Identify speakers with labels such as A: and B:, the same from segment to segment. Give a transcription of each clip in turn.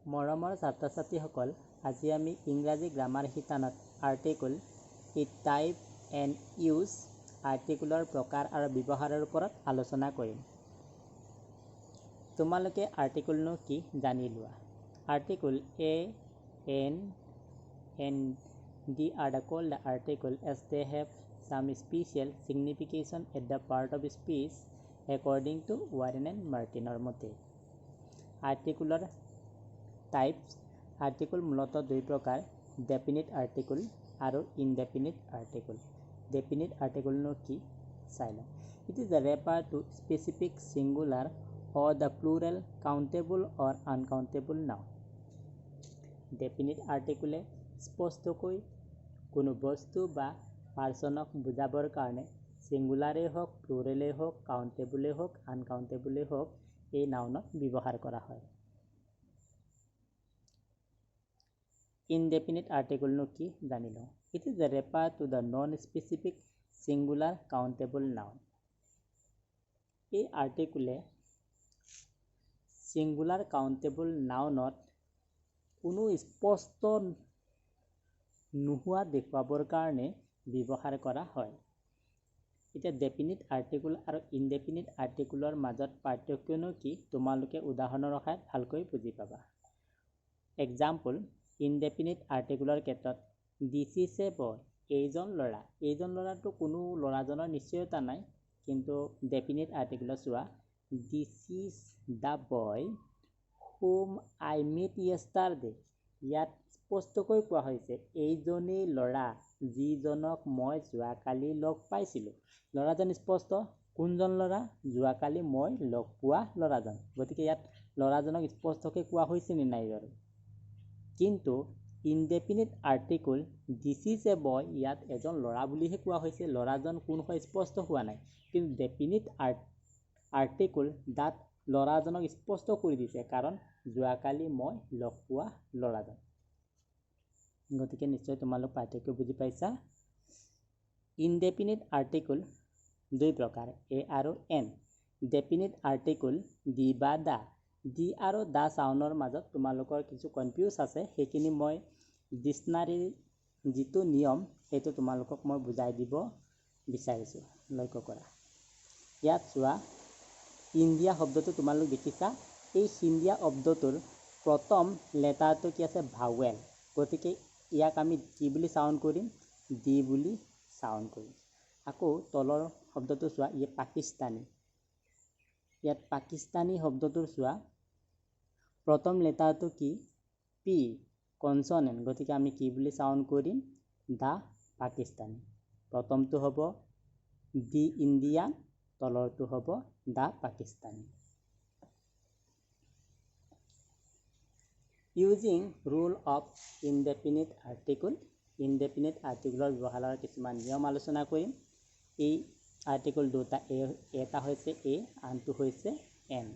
A: মৰমৰ ছাত্ৰ ছাত্ৰীসকল, আজি আমি ইংৰাজী গ্ৰামাৰ শিতানত article, it type and use, আৰ্টিকলৰ প্ৰকাৰ আৰু ব্যৱহাৰৰ ওপৰত আলোচনা কৰিম। তোমালোকে আৰ্টিকলনো কি জানি লোৱা। Article and are the called the article as they have some special signification at the part of speech according to Warren and Martinৰ মতে। আৰ্টিকুলৰ টাইপছ। আৰ্টিকল মূলতঃ দুই প্ৰকাৰ, ডেফিনিট আৰ্টিকল আৰু ইনডেফিনিট আৰ্টিকল। ডেফিনিট আৰ্টিকলনো কি চাই লওঁ। It is a refer to specific singular or the plural countable or uncountable noun। Definite আৰ্টিকলে স্পষ্টকৈ কোনো বস্তু বা পাৰ্চনক বুজাবৰ কাৰণে ছিংগুলাৰেই হওক, প্লুৰেলেই হওক, কাউণ্টেবলেই হওক, আনকাউণ্টেবলেই হওক, এই নাউনত ব্যৱহাৰ কৰা হয়। ইনডেফিনিট আৰ্টিকলনো কি জানি লওঁ। It is a refer to the non specific singular countable noun. এই আৰ্টিকলে ছিংগুলাৰ কাউণ্টেবল নাউনত কোনো স্পষ্ট নোহোৱা দেখুৱাবৰ কাৰণে ব্যৱহাৰ কৰা হয়। এতিয়া ডেফিনিট আৰ্টিকল আৰু ইনডেফিনিট আৰ্টিকলৰ মাজত পাৰ্থক্যনো কি তোমালোকে উদাহৰণৰ সহায়ত ভালকৈ বুজি পাবা। এক্সাম্পল, ইনডেফিনিট আৰ্টিকলৰ ক্ষেত্ৰত দিছ ইজ এ বয়, এইজন ল'ৰা। এইজন ল'ৰাটো কোনো ল'ৰাজনৰ নিশ্চয়তা নাই, কিন্তু ডেফিনিট আৰ্টিকলত চোৱা, this is the boy whom I met yesterday. ইয়াত স্পষ্টকৈ কোৱা হৈছে এইজনেই ল'ৰা যিজনক মই যোৱাকালি লগ পাইছিলোঁ। ল'ৰাজন স্পষ্ট, কোনজন ল'ৰা? যোৱাকালি মই লগ পোৱা ল'ৰাজন। গতিকে ইয়াত ল'ৰাজনক স্পষ্টকৈ কোৱা হৈছে নে নাই বাৰু? কিন্তু indefinite article this is a boy, ইয়াত এজন ল'ৰা বুলিহে কোৱা হৈছে, ল'ৰাজন কোন হয় স্পষ্ট হোৱা নাই। কিন্তু ডেফিনিট আৰ্টিকল তাত ল'ৰাজনক স্পষ্ট কৰি দিছে, কাৰণ যোৱাকালি মই লগ পোৱা ল'ৰাজন। গতিকে নিশ্চয় তোমালোক পাৰ্থক্য বুজি পাইছা। ইনডেফিনিট আৰ্টিকল দুই প্ৰকাৰ, এ আৰু এন। ডেফিনিট আৰ্টিকল দি বা দা। দি আৰু দা চাউনৰ মাজত তোমালোকৰ কিছু কনফিউজ আছে, সেইখিনি মই ডিক্সনাৰীৰ যিটো নিয়ম সেইটো তোমালোকক মই বুজাই দিব বিচাৰিছোঁ। লক্ষ্য কৰা, ইয়াত চোৱা, ইণ্ডিয়া শব্দটো তোমালোক দেখিছা। এই ইণ্ডিয়া শব্দটোৰ প্ৰথম লেটাৰটো কি আছে? ভাৱেল। গতিকে ইয়াক আমি কি বুলি চাউণ্ড কৰিম? দি বুলি চাউণ্ড কৰিম। আকৌ তলৰ শব্দটো চোৱা, ই পাকিস্তানী। ইয়াত পাকিস্তানী শব্দটোৰ চোৱা, প্ৰথম লেটাৰটো কি? পি, কনচনেণ্ট। গতিকে আমি কি বুলি চাউণ্ড কৰিম? দা পাকিস্তানী। প্ৰথমটো হ'ব দি ইণ্ডিয়ান, তলৰটো হ'ব the Pakistani. Using rule of indefinite article. Indefinite আৰ্টিকলৰ ব্যৱহাৰৰ কিছুমান নিয়ম আলোচনা কৰিম। এই আৰ্টিকল দুটা, এটা হৈছে এ, আনটো হৈছে an.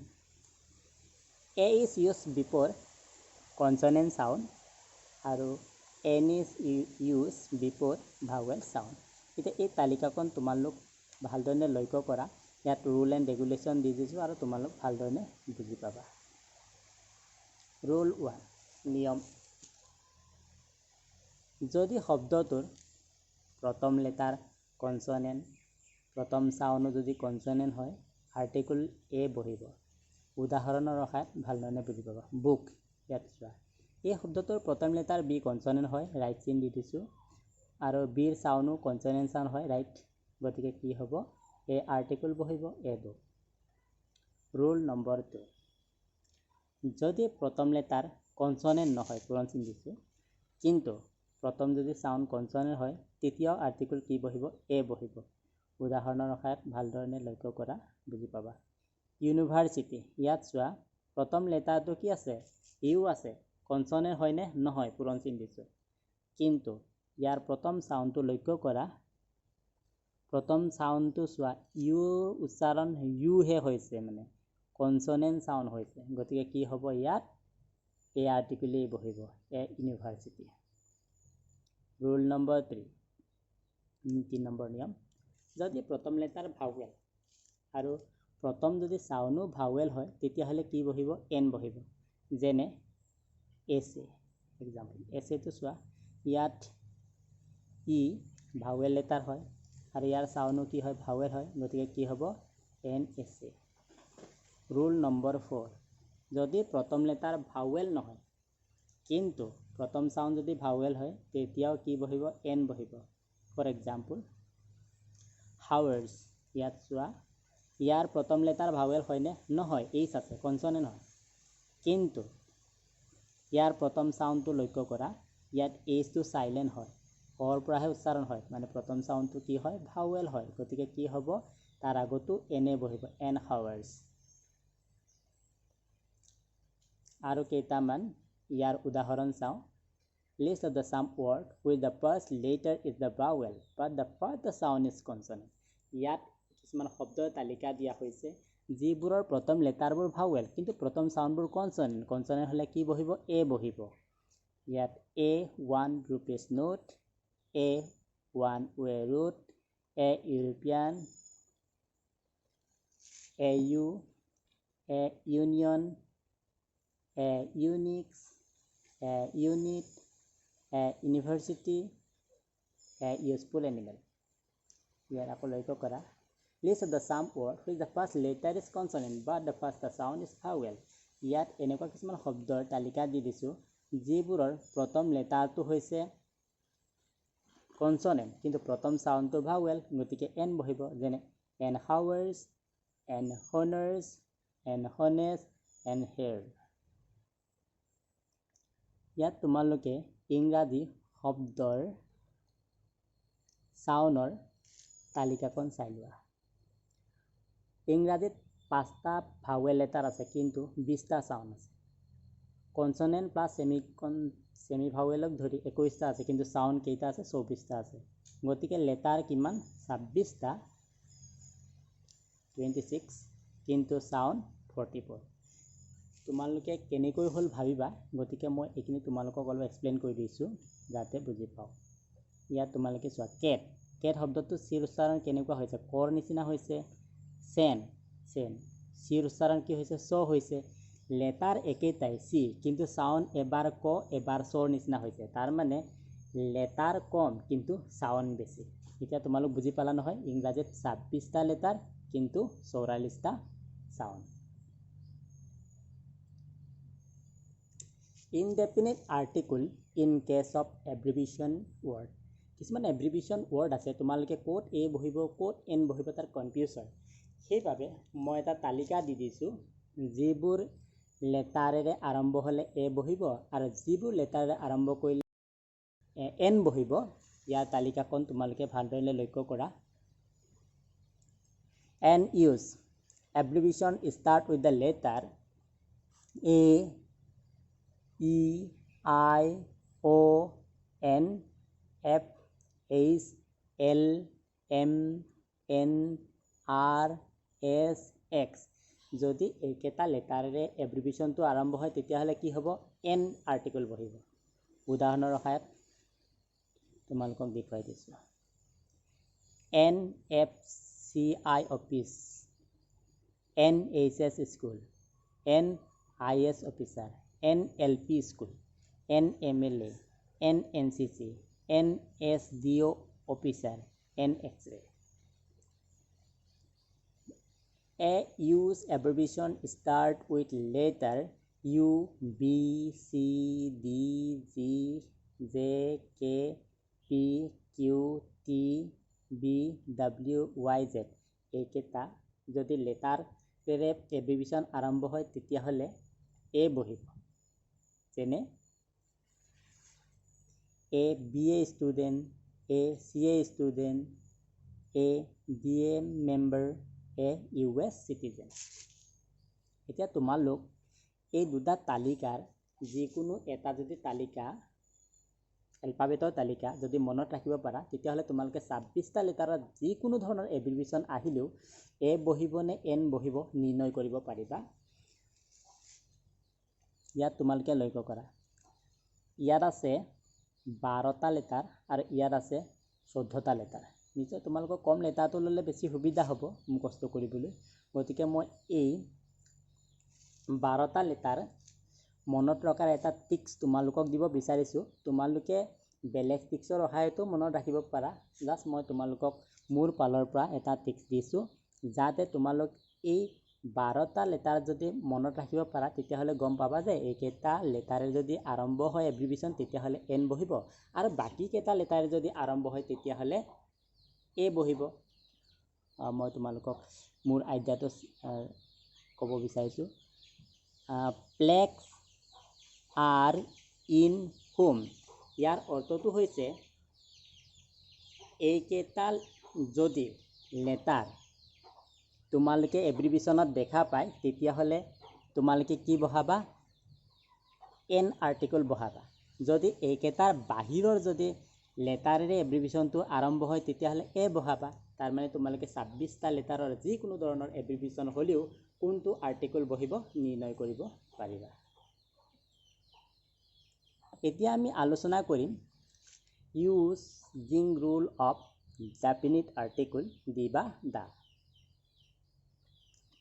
A: A is use before consonant sound আৰু an is use before vowel sound. এতিয়া এই তালিকাখন তোমালোক ভালদৰে লক্ষ্য কৰা, ইয়াত ৰুল এণ্ড ৰেগুলেশ্যন দি দিছোঁ আৰু তোমালোক ভালদৰে বুজি পাবা। ৰুল 1, নিয়ম। যদি শব্দটোৰ প্ৰথম লেটাৰ কনচনেণ্ট, প্ৰথম চাউনো যদি কনচনেণ্ট হয়, আৰ্টিকল এ বহিব। উদাহৰণৰ সহায়ত ভালদৰে বুজি পাবা। বুক, ইয়াত চোৱা, এই শব্দটোৰ প্ৰথম লেটাৰ বি কনচনেণ্ট হয়, ৰাইট চিন দি দিছোঁ, আৰু বিৰ চাউনো কনচনেণ্ট চাউণ্ড হয়, ৰাইট। গতিকে কি হ'ব? এই আৰ্টিকল বহিব, এ বুক। ৰুল নম্বৰ 2, যদি প্ৰথম লেটাৰ কনচনেণ্ট নহয়, পূৰণ চিন দিছোঁ, কিন্তু প্ৰথম যদি চাউণ্ড কনচনেণ্ট হয়, তেতিয়াও আৰ্টিকল কি বহিব? এ বহিব। উদাহৰণৰ সহায়ত ভালধৰণে লক্ষ্য কৰা, বুজি পাবা। ইউনিভাৰ্চিটি, ইয়াত চোৱা, প্ৰথম লেটাৰটো কি আছে? ইউ আছে। কনচনেণ্ট হয়নে? নহয়, পূৰণ চিন দিছোঁ। কিন্তু ইয়াৰ প্ৰথম চাউণ্ডটো লক্ষ্য কৰা, প্ৰথম চাউণ্ডটো চোৱা, ইউৰ উচ্চাৰণ ইউহে হৈছে, মানে কনচনেণ্ট চাউণ্ড হৈছে। গতিকে কি হ'ব ইয়াত? এই আৰ্টিকলেই বহিব, এ ইউনিভাৰ্চিটি। ৰুল নম্বৰ 3, 3 নম্বৰ নিয়ম। যদি প্ৰথম লেটাৰ ভাৱেল আৰু প্ৰথম যদি চাউনো ভাৱেল হয়, তেতিয়াহ'লে কি বহিব? এন বহিব। যেনে এছে এক্সাম্পল এছেটো চোৱা ইয়াত ই ভাৱেল লেটাৰ হয় আৰু ইয়াৰ চাউনো কি হয় ভাৱেল হয় গতিকে কি হ'ব এন এছে ৰুল নম্বৰ 4 যদি প্ৰথম লেটাৰ ভাৱেল নহয় কিন্তু প্ৰথম সাউন্ড যদি ভাৱেল হয় তেতিয়াও কি বহিব এন বহিব ফৰ এক্সাম্পল হাৱাৰ্স ইয়াত চোৱা ইয়াৰ প্ৰথম লেটাৰ ভাৱেল হয়নে নহয় এইচ আছে কনসনেন্ট হয় কিন্তু ইয়াৰ প্ৰথম সাউন্ডটো লক্ষ্য কৰা ইয়াত এইচটো সাইলেন্ট হয় অৰ পৰাহে উচ্চাৰণ হয় মানে প্ৰথম সাউন্ডটো কি হয় ভাৱেল হয় গতিকে কি হ'ব তাৰ আগতো এনে বহিব এন হাৱাৰ্স আৰু কেইটামান ইয়াৰ উদাহৰণ চাওঁ list of the some word with the first letter is the vowel but the first sound is consonant ইয়াত কিছুমান শব্দৰ তালিকা দিয়া হৈছে যিবোৰৰ প্ৰথম লেটাৰবোৰ ভাৱেল কিন্তু প্ৰথম সাউন্ডবোৰ কনসনেন্ট হলে কি বহিব এ বহিব ইয়াত A1 group is note A1 way root A European AU A union A unix A unit A university A useful animal ইয়াৰ আকৌ লক্ষ্য কৰা list of the some word with the first letter is consonant but the first sound is vowel ইয়াত এনেকুৱা কিছুমান শব্দৰ তালিকা দি দিছো যিবোৰৰ প্ৰথম লেটাৰটো হৈছে কনসনেন্ট কিন্তু প্ৰথম সাউন্ডটো ভাৱেল গতিকে এন বহিব যেনে an hours an honours an honest an heir ইয়াত তোমালোকে ইংৰাজী শব্দৰ সাউন্ডৰ তালিকাখন চাই লোৱা ইংৰাজীত 5টা ভাৱেল লেটাৰ আছে কিন্তু 20টা সাউন্ড আছে কনসনেন্ট প্লাস সেমি ভাৱেলক ধৰি 21টা আছে কিন্তু সাউন্ড কেইটা আছে 24টা আছে গতিকে লেটাৰ কিমান 26টা 26 কিন্তু সাউন্ড 44 তোমালোকে কেনেকৈ হল ভাবিবা গতিকে মই এইখিনি তোমালোকক অলপ এক্সপ্লেইন কৰি দিছো যাতে বুজি পাও ইয়াত তোমালোকে চোৱা কেট শব্দটো চিৰ উচ্চাৰণ কেনেকুৱা হৈছে কৰ নিচিনা হৈছে সেন চিৰ উচ্চাৰণ কি হৈছে চ হৈছে লেটাৰ একেটাই সি কিন্তু সাউন্ড এবাৰ ক এবাৰ চৰ নিচিনা হৈছে তাৰ মানে লেটাৰ কম কিন্তু সাউন্ড বেছি এতিয়া তোমালোক বুজি পালা নহয় ইংৰাজীত 26টা লেটাৰ কিন্তু 44টা sound indefinite article in case of abbreviation word কিছুমান এব্ৰিভিয়েশ্যন ৱৰ্ড আছে তোমালোকে কোড এ বহিব কোড এন বহিব তাৰ কনফিউজ হয় সেইবাবে মই এটা তালিকা দি দিছো যিবোৰ লেটাৰেৰে আৰম্ভ হলে এ বহিব আৰু যিবোৰ লেটাৰেৰে আৰম্ভ কৰিলে এন বহিব ইয়াৰ তালিকাখন তোমালোকে ভালদৰে লক্ষ্য কৰা and use abbreviation start with the letter A E I O N F H L M N R S X যদি এইকেইটা লেটাৰেৰে এব্ৰিভিয়েশ্যনটো আৰম্ভ হয় তেতিয়াহ'লে কি হ'ব এন আৰ্টিকল বহিব উদাহৰণৰ সহায়ত তোমালোকক দেখুৱাই দিছো NFC office NHS school NIS officer NLP school NMLA NNCC NSDO officer NX-ray A use abbreviation start with letter U B C D G J K P Q T B W Y Z এইকেইটা যদি লেটাৰেৰে এব্ৰিভিয়েশ্যন আৰম্ভ হয় তেতিয়াহ'লে এ বহিব যেনে A BA student A CA student A DA member A US citizen এতিয়া তোমালোক এই দুটা তালিকাৰ যিকোনো এটা যদি তালিকা এলফাবেটৰ তালিকা যদি মনত ৰাখিব পাৰা তেতিয়াহ'লে তোমালোকে 26টা লেটাৰত যিকোনো ধৰণৰ এব্ৰিভিয়েশ্যন আহিলেও এ বহিব নে এন বহিব নিৰ্ণয় কৰিব পাৰিবা ইয়াত তোমালোকে লক্ষ্য কৰা ইয়াত আছে 12টা লেটাৰ আৰু ইয়াত আছে 14টা লেটাৰ নিশ্চয় তোমালোকক কম লেটাৰটো ল'লে বেছি সুবিধা হ'ব মুখস্থ কৰিবলৈ গতিকে মই এই 12টা লেটাৰ মনত ৰখাৰ এটা টিক্স তোমালোকক দিব বিচাৰিছোঁ। তোমালোকে বেলেগ টিক্সৰ সহায়তো মনত ৰাখিব পাৰা। জাষ্ট মই তোমালোকক মোৰ ফালৰ পৰা এটা টিক্স দিছোঁ, যাতে তোমালোক এই 12টা লেটাৰ যদি মনত ৰাখিব পাৰা, তেতিয়াহ'লে গম পাবা যে এইকেইটা লেটাৰে যদি আৰম্ভ হয় এব্ৰিভিয়েশ্যন, তেতিয়াহ'লে এন বহিব, আৰু বাকীকেইটা লেটাৰে যদি আৰম্ভ হয় তেতিয়াহ'লে এ বহিব। মই তোমালোকক মোৰ আইডিয়াটো ক'ব বিচাৰিছোঁ। প্লেগছ আৰ ইন হোম, ইয়াৰ অৰ্থটো হৈছে এইকেইটা যদি লেটাৰ তোমালোকে এব্ৰিভিয়েশ্যনত দেখা পায়, তেতিয়াহ'লে তোমালোকে কি বহাবা? N article বহাবা। যদি এইকেইটাৰ বাহিৰৰ যদি লেটাৰেৰে এব্ৰিভিয়েশ্যনটো আৰম্ভ হয়, তেতিয়াহ'লে এ বহাবা। তাৰমানে তোমালোকে 26টা লেটাৰৰ যিকোনো ধৰণৰ এব্ৰিভিয়েশ্যন হ'লেও কোনটো আৰ্টিকল বহিব নিৰ্ণয় কৰিব পাৰিবা। এতিয়া আমি আলোচনা কৰিম using rule of definite article the বা the.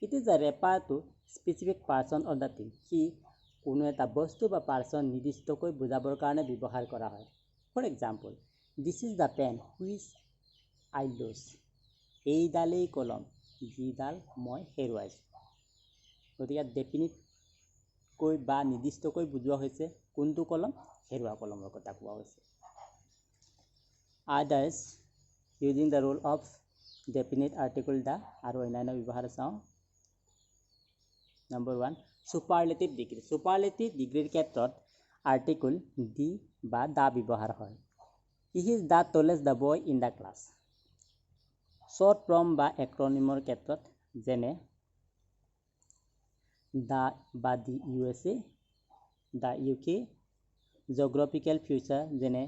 A: It is a refer to specific person of the thing. সি কোনো এটা বস্তু বা পাৰ্চন নিৰ্দিষ্টকৈ বুজাবৰ কাৰণে ব্যৱহাৰ কৰা হয়। For example, this is the pen which I lose. এইডালেই কলম যিডাল মই হেৰুৱাইছোঁ। গতিকে ডেফিনিটকৈ বা নিৰ্দিষ্টকৈ বুজোৱা হৈছে কোনটো কলম? হেৰুৱা কলমৰ কথা কোৱা হৈছে। Others using the rule of definite article the, আৰু অন্যান্য ব্যৱহাৰ চাওঁ। Number 1, superlative degree. ছুপাৰলেটিভ ডিগ্ৰীৰ ক্ষেত্ৰত আৰ্টিকল দি বা দা ব্যৱহাৰ হয়। He is the টলেষ্ট the boy in the class. Short form বা এক্ৰনিমৰ ক্ষেত্ৰত যেনে দ্য বা দি USA, the UK। Geographical feature যেনে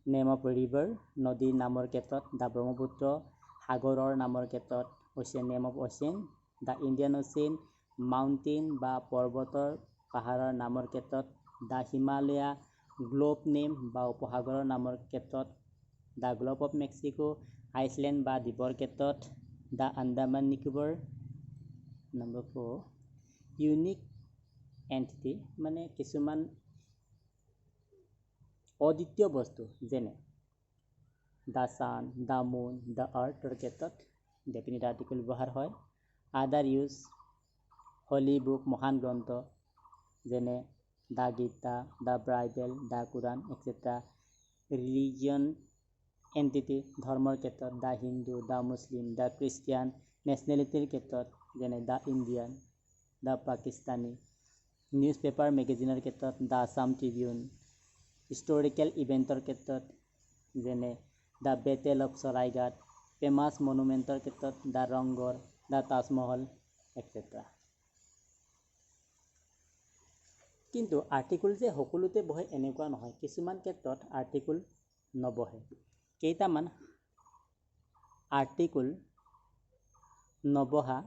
A: নেম অফ ৰিভাৰ, নদীৰ নামৰ ক্ষেত্ৰত দ্য ব্ৰহ্মপুত্ৰ। সাগৰৰ নামৰ ক্ষেত্ৰত ocean, name of ocean, the Indian ocean. Mountain বা পৰ্বতৰ পাহাৰৰ নামৰ ক্ষেত্ৰত দ্য হিমালয়া। গ্লোব নেম বা উপসাগৰৰ নামৰ ক্ষেত্ৰত the globe of Mexico. Island বা দ্বীপৰ ক্ষেত্ৰত the Andaman Nicobar. Number 4, unique entity, মানে কিছুমান অদ্বিতীয় বস্তু যেনে the sun, the moon, the আৰ্থৰ ক্ষেত্ৰত ডেফিনিট আৰ্টিকল ব্যৱহাৰ হয়। আদাৰ ইউজ, হলি বুক, মহান গ্ৰন্থ যেনে the Gita, the Bible, the Koran etcetera. Religion entity, ধৰ্মৰ ক্ষেত্ৰত the Hindu, the Muslim, the Christian. নেশ্যনেলিটিৰ ক্ষেত্ৰত যেনে the Indian, the Pakistani. Newspaper, মেগাজিনৰ ক্ষেত্ৰত দ্য আছাম ট্ৰিবিউন। হিষ্টৰিকেল ইভেণ্টৰ ক্ষেত্ৰত যেনে the battle of Saraighat. Famous মনুমেণ্টৰ ক্ষেত্ৰত the Rangghar, the Taj Mahal etcetera. কিন্তু আৰ্টিকল যে সকলোতে বহে এনেকুৱা নহয়। কিছুমান ক্ষেত্ৰত আৰ্টিকল নবহে। কেইটামান আৰ্টিকল নবহা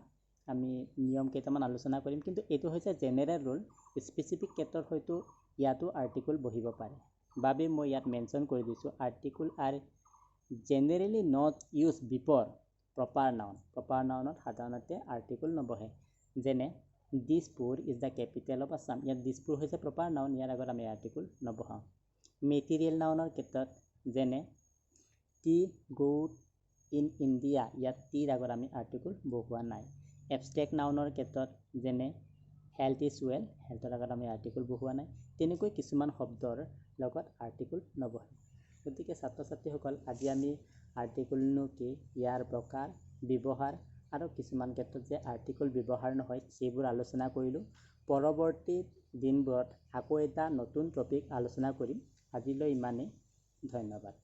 A: আমি নিয়ম কেইটামান আলোচনা কৰিম, কিন্তু এইটো হৈছে জেনেৰেল ৰুল। স্পেচিফিক ক্ষেত্ৰত হয়তো ইয়াতো আৰ্টিকল বহিব পাৰে, বাবে মই ইয়াত মেনশ্যন কৰি দিছোঁ। Article are generally not use before proper noun. Proper নাউনত সাধাৰণতে আৰ্টিকল নবহে। যেনে Dispur is the capital of Assam. ইয়াত দিছপুৰ হৈছে প্ৰপাৰ নাউন, ইয়াৰ আগত আমি আৰ্টিকল নবহাওঁ। মেটেৰিয়েল নাউনৰ ক্ষেত্ৰত যেনে টি গুড ইন ইণ্ডিয়া, ইয়াত টিৰ আগত আমি আৰ্টিকল বহোৱা নাই। এবষ্ট্ৰেক্ট নাউনৰ ক্ষেত্ৰত যেনে হেল্থ ইজ ৱেল, হেল্থৰ আগত আমি আৰ্টিকল বহোৱা নাই। তেনেকৈ কিছুমান শব্দৰ লগত আৰ্টিকল নবহে। গতিকে ছাত্ৰ ছাত্ৰীসকল, আজি আমি আৰ্টিকলনো কি, ইয়াৰ প্ৰকাৰ, ব্যৱহাৰ আৰু কিছুমান ক্ষেত্ৰত যে আৰ্টিকল ব্যৱহাৰ নহয় সেইবোৰ আলোচনা কৰিলোঁ। পৰৱৰ্তী দিনবোৰত আকৌ এটা নতুন টপিক আলোচনা কৰিম। আজিলৈ ইমানেই। ধন্যবাদ।